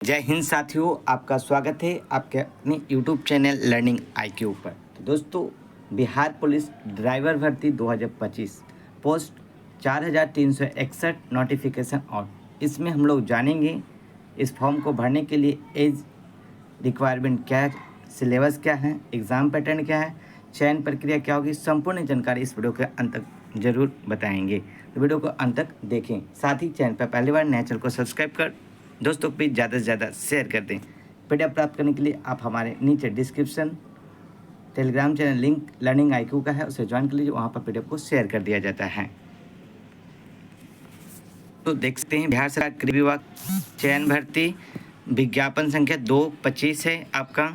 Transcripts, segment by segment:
जय हिंद साथियों, आपका स्वागत है आपके अपने यूट्यूब चैनल लर्निंग आईक्यू पर। तो दोस्तों, बिहार पुलिस ड्राइवर भर्ती 2025 पोस्ट 4361 नोटिफिकेशन आउट। इसमें हम लोग जानेंगे इस फॉर्म को भरने के लिए एज रिक्वायरमेंट क्या है, सिलेबस क्या है, एग्ज़ाम पैटर्न क्या है, चयन प्रक्रिया क्या होगी। संपूर्ण जानकारी इस वीडियो के अंत तक जरूर बताएंगे, तो वीडियो को अंत तक देखें। साथ ही चैनल पर पहली बार नए चैनल को सब्सक्राइब कर दोस्तों प्लीज़ ज़्यादा से ज़्यादा शेयर कर दें। पीडीएफ प्राप्त करने के लिए आप हमारे नीचे description Telegram channel link learning IQ का है, उसे ज्वाइन कर लीजिए, वहाँ पर पीडीएफ को शेयर कर दिया जाता है। तो देख सकते हैं बिहार सरकार गृह विभाग चयन भर्ती विज्ञापन संख्या 225 है आपका।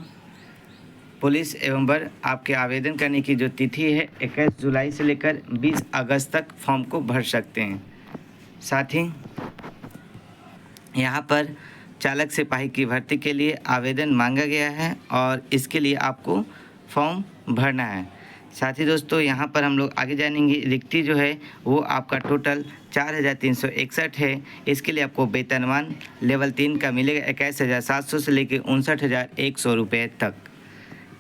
पुलिस एवं वर आपके आवेदन करने की जो तिथि है 21 जुलाई से लेकर 20 अगस्त तक फॉर्म को भर सकते हैं। साथ ही यहाँ पर चालक सिपाही की भर्ती के लिए आवेदन मांगा गया है और इसके लिए आपको फॉर्म भरना है। साथ ही दोस्तों यहाँ पर हम लोग आगे जानेंगे, रिक्ति जो है वो आपका टोटल 4361 है। इसके लिए आपको वेतनमान लेवल 3 का मिलेगा 21,700 से लेकर 59,100 रुपये तक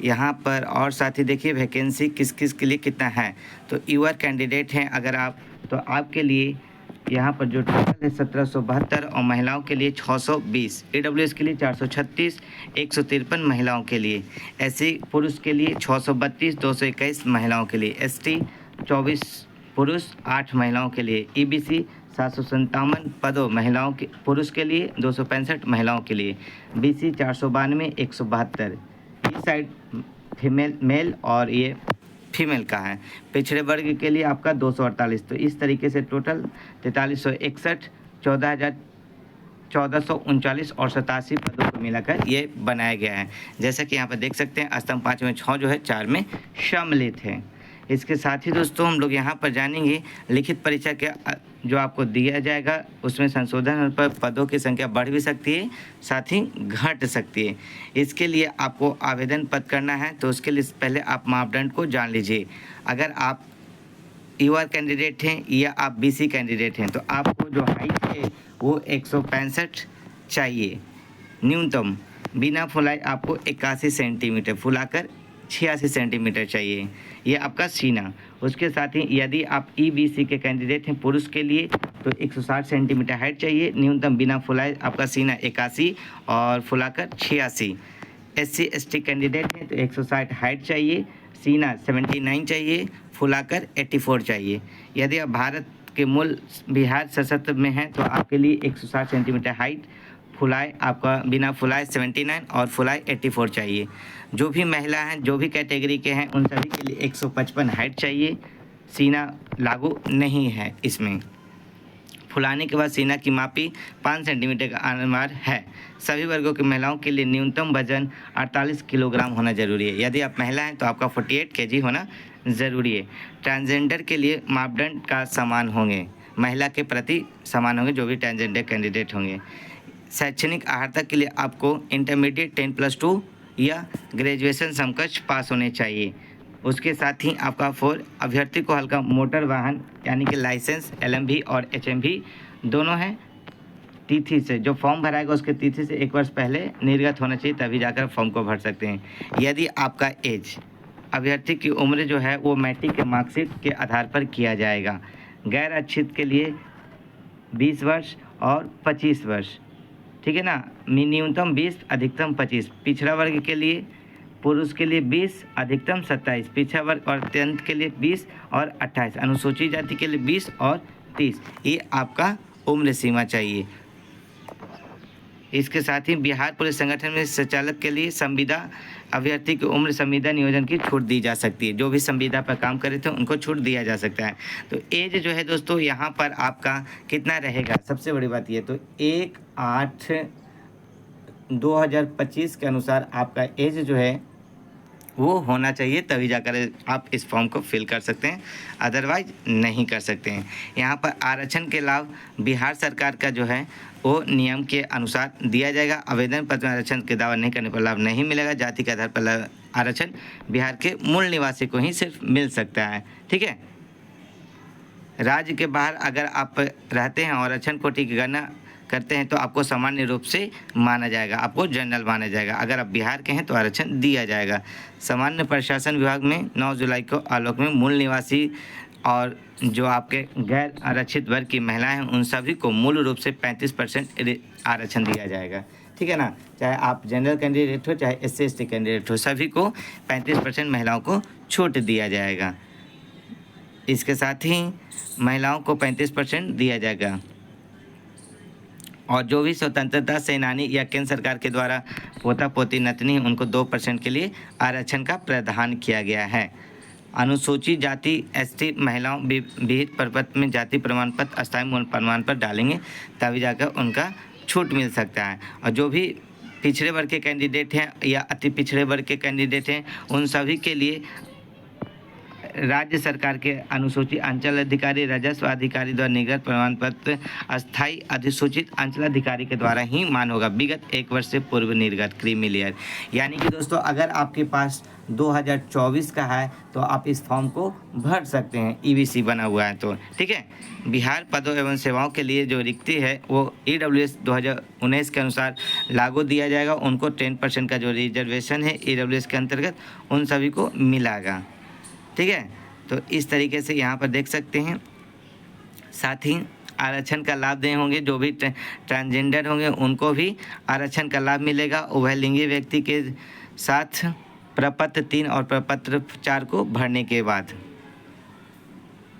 यहाँ पर। और साथ ही देखिए वैकेंसी किस किस के लिए कितना है। तो यूआर कैंडिडेट हैं अगर आप, तो आपके लिए यहाँ पर जो टोटल है 1772 और महिलाओं के लिए 620, ईडब्ल्यूएस के लिए 436, 153 महिलाओं के लिए, एससी पुरुष के लिए 632, 221 महिलाओं के लिए, एसटी 24 पुरुष 8 महिलाओं के लिए, ईबीसी 757 पदों महिलाओं के पुरुष के लिए, 265 महिलाओं के लिए, बीसी 492, 172, इस साइड फीमेल मेल और ये फीमेल का है। पिछड़े वर्ग के लिए आपका 248। तो इस तरीके से टोटल 4361, 1439 और 87 पदों को मिलाकर ये बनाया गया है। जैसा कि यहाँ पर देख सकते हैं स्तंभ 5 में 6 जो है 4 में सम्मिलित है। इसके साथ ही दोस्तों हम लोग यहाँ पर जानेंगे लिखित परीक्षा के जो आपको दिया जाएगा उसमें संशोधन पर पदों की संख्या बढ़ भी सकती है, साथ ही घट सकती है। इसके लिए आपको आवेदन पत्र करना है, तो उसके लिए पहले आप मापदंड को जान लीजिए। अगर आप यूआर कैंडिडेट हैं या आप बीसी कैंडिडेट हैं तो आपको जो हाइट है वो 165 चाहिए न्यूनतम। बिना फुलाए आपको 81 सेंटीमीटर, फुलाकर 86 सेंटीमीटर चाहिए, ये आपका सीना। उसके साथ ही यदि आप ईबीसी के कैंडिडेट हैं पुरुष के लिए तो 160 सेंटीमीटर हाइट चाहिए न्यूनतम, बिना फुलाए आपका सीना 81 और फुलाकर 86। एससी एसटी कैंडिडेट हैं तो 160 हाइट चाहिए, सीना 79 चाहिए, फुलाकर 84 चाहिए। यदि आप भारत के मूल बिहार सशस्त्र में हैं तो आपके लिए 160 सेंटीमीटर हाइट, फुलाए आपका बिना फुलाए 79 और फुलाए 84 चाहिए। जो भी महिला हैं, जो भी कैटेगरी के हैं, उन सभी के लिए 155 हाइट चाहिए, सीना लागू नहीं है इसमें। फुलाने के बाद सीना की मापी 5 सेंटीमीटर का अनिवार्य है। सभी वर्गों की महिलाओं के लिए न्यूनतम वजन 48 किलोग्राम होना जरूरी है। यदि आप महिला हैं तो आपका 48 केजी होना ज़रूरी है। ट्रांसजेंडर के लिए मापदंड का समान होंगे, महिला के प्रति समान होंगे जो भी ट्रांसजेंडर कैंडिडेट होंगे। शैक्षणिक अर्हता के लिए आपको इंटरमीडिएट 10+2 या ग्रेजुएशन समकक्ष पास होने चाहिए। उसके साथ ही आपका 4 अभ्यर्थी को हल्का मोटर वाहन यानी कि लाइसेंस एलएमवी और एचएमवी दोनों हैं। तिथि से जो फॉर्म भराएगा उसके तिथि से 1 वर्ष पहले निर्गत होना चाहिए, तभी जाकर फॉर्म को भर सकते हैं। यदि आपका एज, अभ्यर्थी की उम्र जो है वो मैट्रिक के मार्कशीट के आधार पर किया जाएगा। गैर अच्छित के लिए 20 वर्ष और 25 वर्ष, ठीक है ना, न्यूनतम 20 अधिकतम 25। पिछड़ा वर्ग के लिए पुरुष के लिए 20 अधिकतम 27, पिछड़ा वर्ग और अत्यंत के लिए 20 और 28, अनुसूचित जाति के लिए 20 और 30, ये आपका उम्र सीमा चाहिए। इसके साथ ही बिहार पुलिस संगठन में संचालक के लिए संविदा अभ्यर्थी की उम्र संविदा नियोजन की छूट दी जा सकती है। जो भी संविदा पर काम करे थे उनको छूट दिया जा सकता है। तो एज जो है दोस्तों यहाँ पर आपका कितना रहेगा, सबसे बड़ी बात ये, तो 1/8/2025 के अनुसार आपका एज जो है वो होना चाहिए, तभी जाकर आप इस फॉर्म को फिल कर सकते हैं, अदरवाइज नहीं कर सकते हैं। यहाँ पर आरक्षण के लाभ बिहार सरकार का जो है वो नियम के अनुसार दिया जाएगा। आवेदन पत्र में आरक्षण के दावा नहीं करने पर लाभ नहीं मिलेगा। जाति के आधार पर आरक्षण बिहार के मूल निवासी को ही सिर्फ मिल सकता है, ठीक है। राज्य के बाहर अगर आप रहते हैं और आरक्षण कोटि की गणना करते हैं तो आपको सामान्य रूप से माना जाएगा, आपको जनरल माना जाएगा। अगर आप बिहार के हैं तो आरक्षण दिया जाएगा। सामान्य प्रशासन विभाग में 9 जुलाई को आलोक में मूल निवासी और जो आपके गैर आरक्षित वर्ग की महिलाएं हैं उन सभी को मूल रूप से 35% आरक्षण दिया जाएगा। ठीक है ना, चाहे आप जनरल कैंडिडेट हो चाहे SC/ST कैंडिडेट हो, सभी को 35% महिलाओं को छूट दिया जाएगा। इसके साथ ही महिलाओं को 35% दिया जाएगा। और जो भी स्वतंत्रता सेनानी या केंद्र सरकार के द्वारा पोता पोती नतनी उनको 2% के लिए आरक्षण का प्रावधान किया गया है। अनुसूचित जाति ST महिलाओं विहित प्रपत्र में जाति प्रमाण पत्र अस्थायी मूल प्रमाण पत्र डालेंगे तभी जाकर उनका छूट मिल सकता है। और जो भी पिछड़े वर्ग के कैंडिडेट हैं या अति पिछड़े वर्ग के कैंडिडेट हैं उन सभी के लिए राज्य सरकार के अनुसूचित अंचल अधिकारी राजस्व अधिकारी द्वारा निर्गत प्रमाण पत्र अस्थायी अधिसूचित अंचल अधिकारी के द्वारा ही मान होगा विगत 1 वर्ष से पूर्व निर्गत क्रीमी लेयर। यानी कि दोस्तों अगर आपके पास 2024 का है तो आप इस फॉर्म को भर सकते हैं, EBC बना हुआ है तो। ठीक है, बिहार पदों एवं सेवाओं के लिए जो रिक्ति है वो EWS 2019 के अनुसार लागू दिया जाएगा। उनको 10% का जो रिजर्वेशन है EWS के अंतर्गत उन सभी को मिलेगा। ठीक है, तो इस तरीके से यहाँ पर देख सकते हैं। साथ ही आरक्षण का लाभ दें होंगे जो भी ट्रांसजेंडर होंगे उनको भी आरक्षण का लाभ मिलेगा। उभयलिंगी व्यक्ति के साथ प्रपत्र 3 और प्रपत्र 4 को भरने के बाद।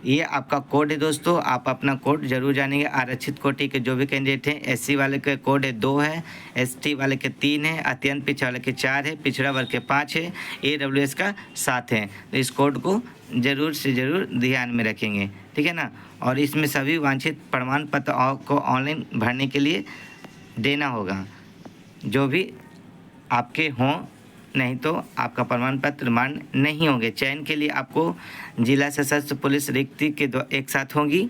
ये आपका कोड है दोस्तों, आप अपना कोड जरूर जानेंगे। आरक्षित कोटि के जो भी कैंडिडेट हैं SC वाले के कोड है 2 है, ST वाले के 3 है, अत्यंत पिछड़ा वाले के 4 है, पिछड़ा वर्ग के 5 है, AWS का 7 है। तो इस कोड को ज़रूर से ज़रूर ध्यान में रखेंगे। ठीक है ना, और इसमें सभी वांछित प्रमाण पत्र को ऑनलाइन भरने के लिए देना होगा जो भी आपके हों, नहीं तो आपका प्रमाण पत्र मान्य नहीं होंगे। चयन के लिए आपको जिला सशस्त्र पुलिस रिक्ति के एक साथ होगी।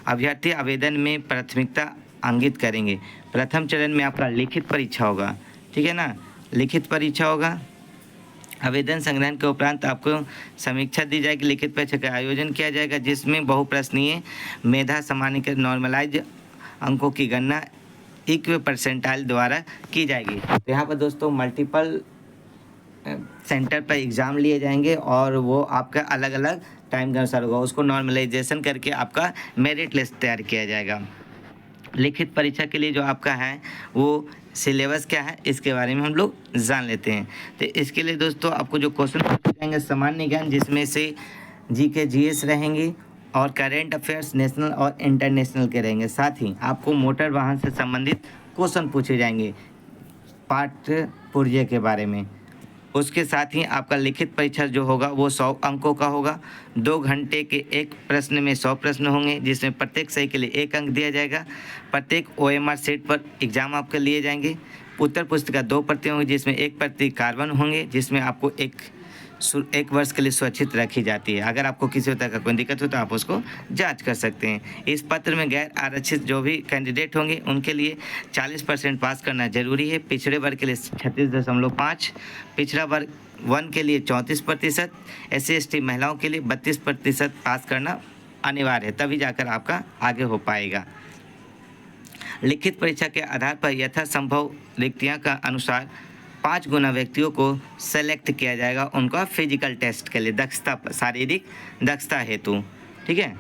अभ्यर्थी आवेदन में प्राथमिकता अंकित करेंगे। प्रथम चरण में आपका लिखित परीक्षा होगा। ठीक है ना, लिखित परीक्षा होगा। आवेदन संग्रहण के उपरांत आपको समीक्षा दी जाएगी। लिखित परीक्षा का आयोजन किया जाएगा जिसमें बहुप्रश्नीय मेधा सामान्यीकरण नॉर्मलाइज अंकों की गणना इक्व परसेंटाइल द्वारा की जाएगी। तो यहाँ पर दोस्तों मल्टीपल सेंटर पर एग्ज़ाम लिए जाएंगे और वो आपका अलग अलग टाइम के अनुसार होगा। उसको नॉर्मलाइजेशन करके आपका मेरिट लिस्ट तैयार किया जाएगा। लिखित परीक्षा के लिए जो आपका है वो सिलेबस क्या है इसके बारे में हम लोग जान लेते हैं। तो इसके लिए दोस्तों आपको जो क्वेश्चन पूछे जाएंगे सामान्य ज्ञान जिसमें से GK GS रहेंगे और करेंट अफेयर्स नेशनल और इंटरनेशनल के रहेंगे। साथ ही आपको मोटर वाहन से संबंधित क्वेश्चन पूछे जाएंगे पाठ पुर्जे के बारे में। उसके साथ ही आपका लिखित परीक्षा जो होगा वो 100 अंकों का होगा। 2 घंटे के एक प्रश्न में 100 प्रश्न होंगे जिसमें प्रत्येक सही के लिए 1 अंक दिया जाएगा। प्रत्येक OMR सेट पर एग्जाम आपके लिए जाएंगे। उत्तर पुस्तिका 2 प्रति होंगी जिसमें 1 प्रति कार्बन होंगे जिसमें आपको एक वर्ष के लिए सुरक्षित रखी जाती है। अगर आपको किसी तरह का कोई दिक्कत हो तो आप उसको जांच कर सकते हैं। इस पत्र में गैर आरक्षित जो भी कैंडिडेट होंगे उनके लिए 40% पास करना जरूरी है। पिछड़े वर्ग के लिए 36.5, पिछड़ा वर्ग 1 के लिए 34%, SC/ST महिलाओं के लिए 32% पास करना अनिवार्य है, तभी जाकर आपका आगे हो पाएगा। लिखित परीक्षा के आधार पर यथासंभव रिक्तियाँ का अनुसार 5 गुना व्यक्तियों को सेलेक्ट किया जाएगा उनका फिजिकल टेस्ट के लिए दक्षता शारीरिक दक्षता हेतु। ठीक है,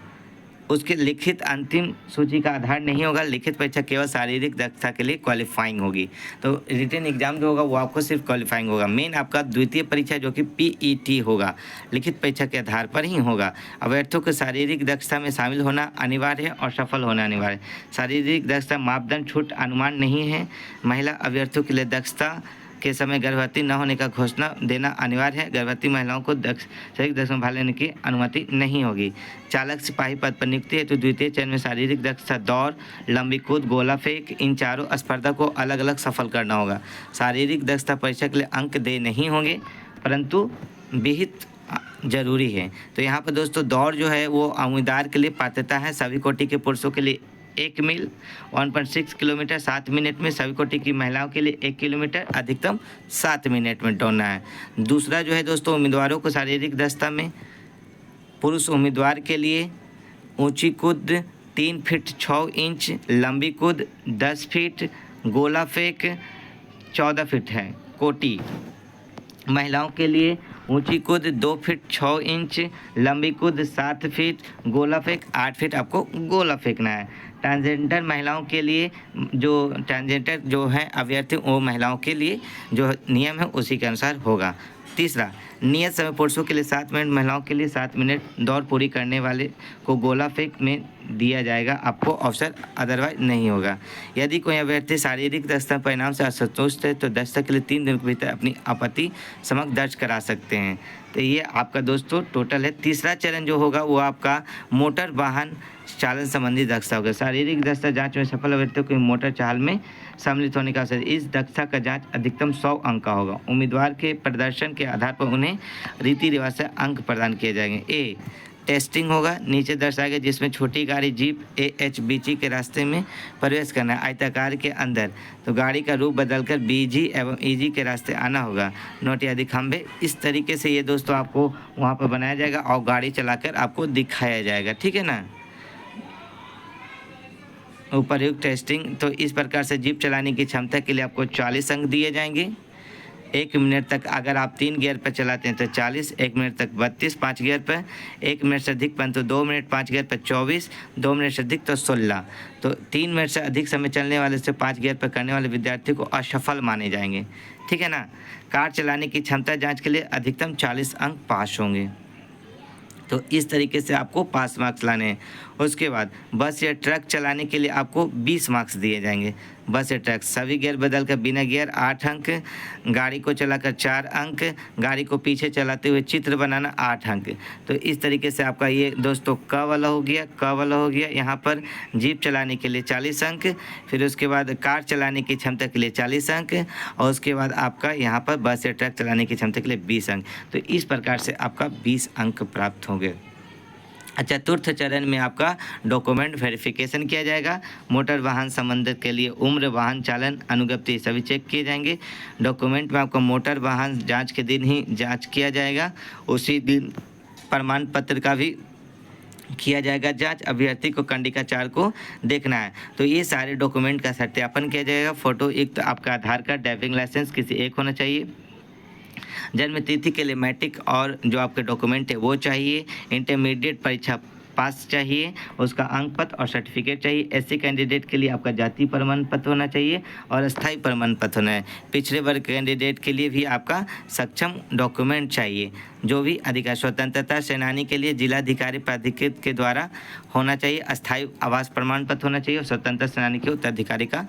उसकी लिखित अंतिम सूची का आधार नहीं होगा। लिखित परीक्षा केवल शारीरिक दक्षता के लिए क्वालिफाइंग होगी। तो रिटन एग्जाम जो होगा वो आपको सिर्फ क्वालिफाइंग होगा। मेन आपका द्वितीय परीक्षा जो कि PET होगा लिखित परीक्षा के आधार पर ही होगा। अभ्यर्थियों को शारीरिक दक्षता में शामिल होना अनिवार्य है और सफल होना अनिवार्य है। शारीरिक दक्षता मापदंड छूट अनुमान नहीं है। महिला अभ्यर्थियों के लिए दक्षता के समय गर्भवती न होने का घोषणा देना अनिवार्य है। गर्भवती महिलाओं को शारीरिक दक्षता में भाग लेने की अनुमति नहीं होगी। चालक सिपाही पद पर नियुक्ति है तो द्वितीय चरण में शारीरिक दक्षता दौड़, लंबी कूद, गोला फेंक इन चारों स्पर्धा को अलग अलग सफल करना होगा। शारीरिक दक्षता परीक्षा के लिए अंक दे नहीं होंगे परंतु विहित जरूरी है। तो यहाँ पर दोस्तों दौड़ जो है वो उम्मीदवार के लिए पात्रता है। सभी कोटि के पुरुषों के लिए 1 मील 1.6 किलोमीटर 7 मिनट में, सभी कोटि की महिलाओं के लिए 1 किलोमीटर अधिकतम 7 मिनट में दौड़ना है। दूसरा जो है दोस्तों उम्मीदवारों को शारीरिक दक्षता में पुरुष उम्मीदवार के लिए ऊंची कूद 3 फीट 6 इंच, लंबी कूद 10 फीट, गोला फेंक 14 फीट है कोटी। महिलाओं के लिए ऊंची कूद 2 फीट 6 इंच, लंबी कूद 7 फीट, गोला फेंक 8 फीट आपको गोला फेंकना है। ट्रांसजेंडर महिलाओं के लिए ट्रांसजेंडर जो है अभ्यर्थी वो महिलाओं के लिए जो नियम है उसी के अनुसार होगा। तीसरा, नियत समय पुरुषों के लिए 7 मिनट, महिलाओं के लिए 7 मिनट दौड़ पूरी करने वाले को गोला फेंक में दिया जाएगा, आपको अवसर अदरवाइज नहीं होगा। यदि कोई अभ्यर्थी शारीरिक दक्षता परिणाम से असंतुष्ट है तो दक्षता के लिए 3 दिन के भीतर अपनी आपत्ति समक्ष दर्ज करा सकते हैं। तो ये आपका दोस्तों टोटल है। तीसरा चरण जो होगा वो आपका मोटर वाहन चालन संबंधी दक्षता होगा। शारीरिक दक्षता जांच में सफल अभ्यर्थियों को मोटर चाल में सम्मिलित होने का अवसर। इस दक्षता का जांच अधिकतम 100 अंक का होगा। उम्मीदवार के प्रदर्शन के आधार पर उन्हें रीति रिवाज से अंक प्रदान किए जाएंगे। ए टेस्टिंग होगा, नीचे दर्शाया गया, जिसमें छोटी गाड़ी जीप AHBG के रास्ते में प्रवेश करना है आयताकार के अंदर, तो गाड़ी का रूप बदलकर BG एवं EG के रास्ते आना होगा। नोट आदि खंभे, इस तरीके से ये दोस्तों आपको वहाँ पर बनाया जाएगा और गाड़ी चलाकर आपको दिखाया जाएगा, ठीक है ना। उपरयुक्त टेस्टिंग, तो इस प्रकार से जीप चलाने की क्षमता के लिए आपको 40 अंक दिए जाएंगे। 1 मिनट तक अगर आप 3 गियर पर चलाते हैं तो 40, 1 मिनट तक 32, 5 गियर पर, 1 मिनट से अधिक परंतु 2 मिनट 5 गियर पर 24, 2 मिनट से अधिक तो 16। तो 3 मिनट से अधिक समय चलने वाले से 5 गियर पर करने वाले विद्यार्थी को असफल माने जाएंगे, ठीक है ना। कार चलाने की क्षमता जाँच के लिए अधिकतम 40 अंक पास होंगे। तो इस तरीके से आपको पास मार्क्स लाने हैं। उसके बाद बस या ट्रक चलाने के लिए आपको 20 मार्क्स दिए जाएंगे। बस या ट्रक सभी गियर बदलकर बिना गियर 8 अंक, गाड़ी को चलाकर 4 अंक, गाड़ी को पीछे चलाते हुए चित्र बनाना 8 अंक। तो इस तरीके से आपका ये दोस्तों क वाला हो गया। यहाँ पर जीप चलाने के लिए 40 अंक, फिर उसके बाद कार चलाने की क्षमता के लिए 40 अंक, और उसके बाद आपका यहाँ पर बस या ट्रक चलाने की क्षमता के लिए 20 अंक। तो इस प्रकार से आपका 20 अंक प्राप्त होंगे। चतुर्थ चरण में आपका डॉक्यूमेंट वेरिफिकेशन किया जाएगा। मोटर वाहन संबंधित के लिए उम्र, वाहन चालन, अनुज्ञप्ति सभी चेक किए जाएंगे। डॉक्यूमेंट में आपका मोटर वाहन जांच के दिन ही जांच किया जाएगा, उसी दिन प्रमाण पत्र का भी किया जाएगा जांच। अभ्यर्थी को कंडिका 4 को देखना है। तो ये सारे डॉक्यूमेंट का सत्यापन किया जाएगा। फोटो एक तो आपका आधार कार्ड, ड्राइविंग लाइसेंस किसी एक होना चाहिए। जन्म तिथि के लिए मैट्रिक और जो आपके डॉक्यूमेंट है वो चाहिए। इंटरमीडिएट परीक्षा पास चाहिए, उसका अंक पत्र और सर्टिफिकेट चाहिए। SC कैंडिडेट के लिए आपका जाति प्रमाण पत्र होना चाहिए और अस्थायी प्रमाण पत्र होना है। पिछड़े वर्ग कैंडिडेट के लिए भी आपका सक्षम डॉक्यूमेंट चाहिए। जो भी अधिकार, स्वतंत्रता सेनानी के लिए जिलाधिकारी प्राधिकृत के द्वारा होना चाहिए। अस्थायी आवास प्रमाण पत्र होना चाहिए और स्वतंत्रता सेनानी के उत्तराधिकारी का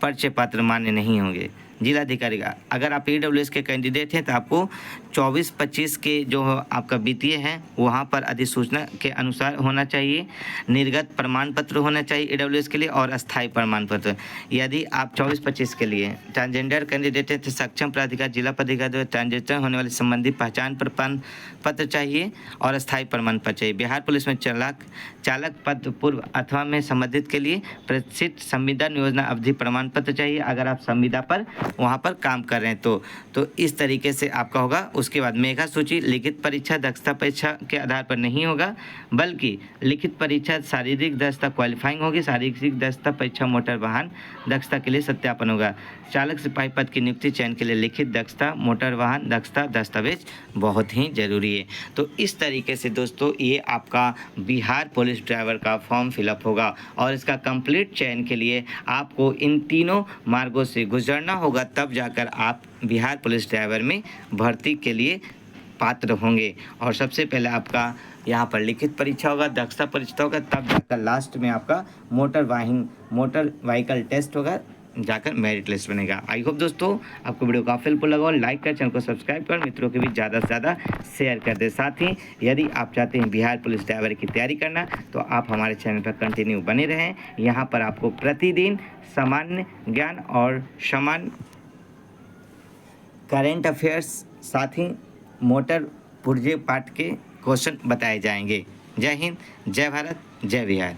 परिचय पत्र मान्य नहीं होंगे। जिलाधिकारी का, अगर आप EWS के कैंडिडेट हैं तो आपको 24-25 के जो आपका वित्तीय है वहाँ पर अधिसूचना के अनुसार होना चाहिए। निर्गत प्रमाण पत्र होना चाहिए EWS के लिए और अस्थायी प्रमाण पत्र। यदि आप 24-25 के लिए ट्रांसजेंडर कैंडिडेट हैं तो सक्षम प्राधिकार जिला प्राधिकार द्वारा ट्रांसजेंडर होने वाले संबंधी पहचान प्रमाण पत्र चाहिए और अस्थायी प्रमाण पत्र चाहिए। बिहार पुलिस में चालक पद पूर्व अथवा में संबंधित के लिए प्रशिक्षित संविदा नियोजन अवधि प्रमाण पत्र चाहिए, अगर आप संविदा पर वहाँ पर काम कर रहे हैं तो इस तरीके से आपका होगा। उसके बाद मेधा सूची, लिखित परीक्षा दक्षता परीक्षा के आधार पर नहीं होगा, बल्कि लिखित परीक्षा शारीरिक दक्षता क्वालिफाइंग होगी। शारीरिक दक्षता परीक्षा मोटर वाहन दक्षता के लिए सत्यापन होगा। चालक सिपाही पद की नियुक्ति चयन के लिए लिखित दक्षता, मोटर वाहन दक्षता दस्तावेज बहुत ही जरूरी है। तो इस तरीके से दोस्तों ये आपका बिहार पुलिस ड्राइवर का फॉर्म फिलअप होगा और इसका कंप्लीट चयन के लिए आपको इन तीनों मार्गों से गुजरना होगा, तब जाकर आप बिहार पुलिस ड्राइवर में भर्ती के लिए पात्र होंगे। और सबसे पहले आपका यहाँ पर लिखित परीक्षा होगा, दक्षता परीक्षा होगा, तब जाकर लास्ट में आपका मोटर व्हीकल टेस्ट होगा, जाकर मेरिट लिस्ट बनेगा। आई होप दोस्तों आपको वीडियो काफी हेल्पफुल लगा। लाइक कर, चैनल को सब्सक्राइब कर, मित्रों के भी ज़्यादा से ज़्यादा शेयर कर दे। साथ ही यदि आप चाहते हैं बिहार पुलिस ड्राइवर की तैयारी करना तो आप हमारे चैनल पर कंटिन्यू बने रहें। यहाँ पर आपको प्रतिदिन सामान्य ज्ञान और सामान्य करेंट अफेयर्स साथ ही मोटर पुर्जे पाठ के क्वेश्चन बताए जाएंगे। जय हिंद, जय भारत, जय बिहार।